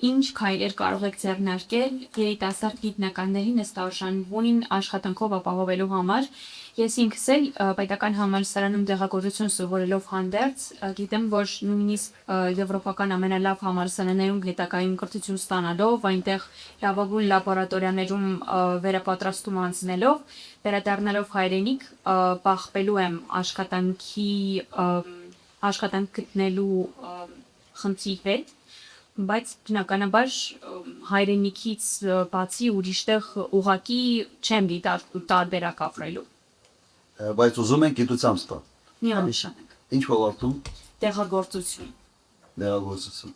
ինչ քայլեր կարող եք ձեռնարկել երիտասարդ գիտնականներին ըստ արժանինին աշխատանքով ապահովելու համար։ Ես ինքս էլ պետական համալսարանում դեղագործություն սովորելով հանդերձ գիտեմ, որ նույնիսկ եվրոպական ամենալավ համալսարաններում հետագայում կրթություն ստանալով, այնտեղ լավագույն լաբորատորիաներում վերապատրաստում անցնելով, վերադառնալով հայրենիք, բախվելու եմ աշխատանք գտնելու խնդրի հետ, բայց բնականաբար հայրենիքից բացի ուրիշտեղ ուղղակի չեմ դիտարկում տարբերակ ապրելու։ Բայց ուզում են գիտությամբ ստանալ։ Միանշանակ։ Ինչ ոլորտում։ Դեղագործություն։ Դեղագործություն։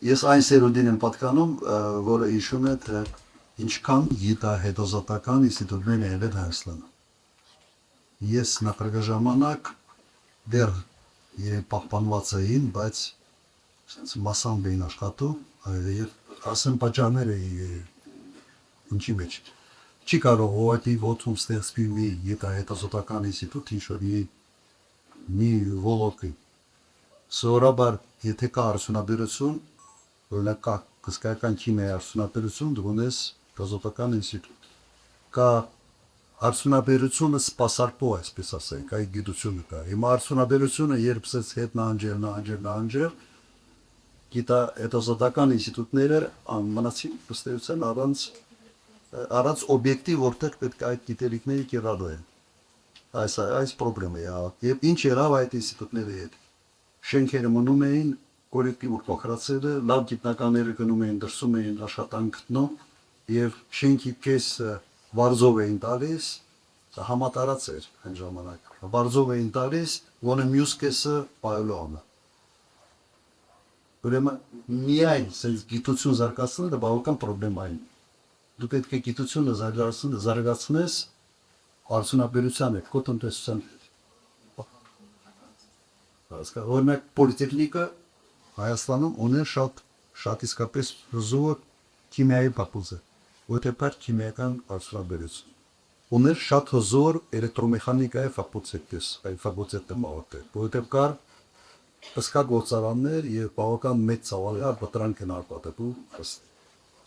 Ես այն սերունդին եմ պատկանում, որը հիշում է, թե ինչքան գիտահետազոտական ինստիտուտներ են եղել Հայաստանում։ Ես նախորդ ժամանակ դեռ պահպանված էին, բայց մասամբ էին աշխատում եւ ասեմ պատճառները ինչի մեջ չի կարող ուղղակի ոտում ստեղծվի մի գիտահետազոտական ինստիտուտ ինչ-որ մի ոլորտի սովորաբար եթե կա արդյունաբերություն օրինակ կա հսկայական քիմիայի արդյունաբերություն դու ունես հետազոտական ինստիտուտ կա արդյունաբերությունը սպասարկող այսպես ասենք այ գիտությունը կա հիմա արդյունաբերությունը երբ սենց հետ նահանջել գիտահետազոտական ինստիտուտները մնացին ըստեյության առանց օբյեկտիվ որտեղ պետք է այդ գիտելիքները կիրառվեն այս խնդրեմը եւ ինչ եղավ այդ ինստիտուտների հետ շենքերը մնում էին կոլեկտիվ փոխրացել լավ գիտնականները գնում էին դրսում էին աշխատանք գտնում եւ շենքի կեսը վարձով էին տալիս համատարած էր այն ժամանակ վարձով էին տալիս որը մյուս կեսը պայլոն ուրեմն միայն sense գիտություն զարգացնելը բավական պրոբլեմա է դու պետք է գիտությունը զարգացնես արդյունաբերության հետ կոտնտեսության հետ օրինակ պոլիտեխնիկը Հայաստանում ունի շատ իսկապես հզոր քիմիայի փակուղի որտեղ քիմիական արդյունաբերություն ուներ շատ հզոր էլեկտրոմեխանիկայի ֆակուլտետը որտեղ կար հսկա գործարաններ եւ բավական մեծ ծավալի բտրանք են արտադրում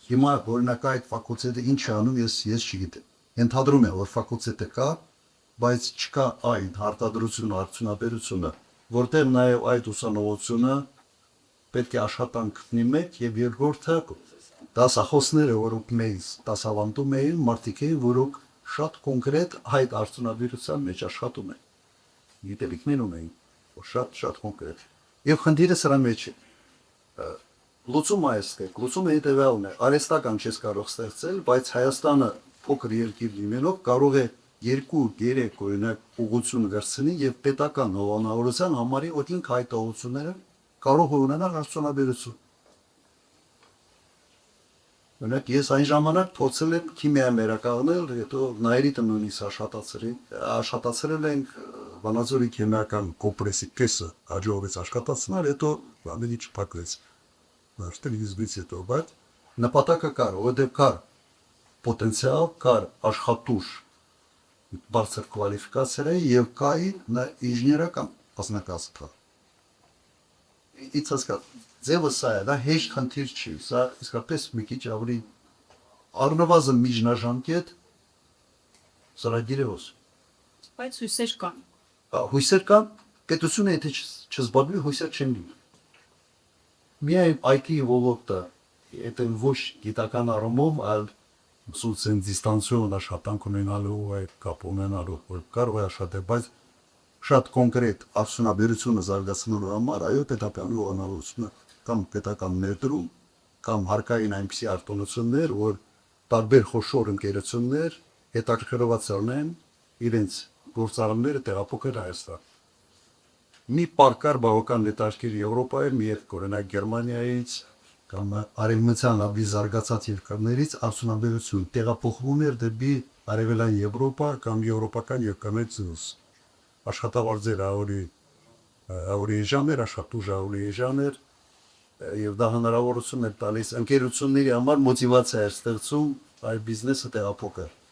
հիմա օրինակ այդ ֆակուլտետը ինչ է անում ես չգիտեմ ընդհանրում է որ ֆակուլտետը կա բայց չկա այն արտադրությունը արդյունաբերությունը որտեղ նաեւ այդ ուսանողությունը պետք է աշխատանք գտնի մեկ եւ երկրորդը դասախոսները որոնք մեզ դասավանդում էին մարդիկ էին որոնք շատ կոնկրետ այդ արդյունաբերության մեջ աշխատում են գիտելիքներ ունեն շատ կոնկրետ եւ խնդիրը սրա մեջ է լուծումը լուծումը հետեւյալն է արհեստական չես կարող ստեղծել բայց Հայաստանը փոքր երկիր լինելով կարող է 2-3 օրինակ ուղղություն վերցնի եւ պետական հովանավորության համարի օդին հայտարարությունները կարող է ունենալ արդյունաբերություն Օրինակ ես այն ժամանակ փորձել եմ քիմիա մերակաղնել, հետո նայրիտը նույնիսկ աշխատացրել ենք Վանաձորի քիմիական կոմպրեսի կեսը հաջողվեց աշխատացնել, հետո ամեն ինչ փակվեց։ Դարձել իզբից հետո, բայց նպատակը կար, որտեղ կար պոտենցիալ, կար աշխատուժ, բարձր կվալիֆիկացիա եւ կային ինժեներական մասնակցություն։ It's ձևը սա է, դա հեշտ խնդիր չի, սա իսկապես մի քիչ ավելի առնվազն միջնաժամկետ ծրագիր է Բայց հույսեր կան։ Հույսեր կան, պետությունը եթե չզբաղվի, հույսեր չեն լինի։ Միայն IT ոլորտը, եթե ոչ գիտական առումով, այլ սոցիալ դիստանցիոն աշխատանք ունենալու այդ կապ ունենալու, որ կարող է աշխատել, բայց շատ կոնկրետ արդյունաբերությունը զարգացնելու համար այո պետական հովանավորությունը կամ պետական ներդրում կամ հարկային այնպիսի արտոնություններ, որ տարբեր խոշոր ընկերություններ հետաքրքրված լինեն իրենց գործարանները տեղափոխել Հայաստան։ Մի պարկար բավական հետաքրքիր Եվրոպայից, մի երկ օրինակ Գերմանիայից կամ արևմտյան ավելի զարգացած երկրներից արդյունաբերություն տեղափոխվում էր դեպի արևելյան Եվրոպա կամ եվրոպական երկրներից աշխատավարձեր ավելի էժան էր, աշխատուժը ավելի էժան էր եւ դա հնարավորություն էր տալիս ընկերությունների համար մոտիվացիա էր ստեղծում այդ բիզնեսը տեղափոխել։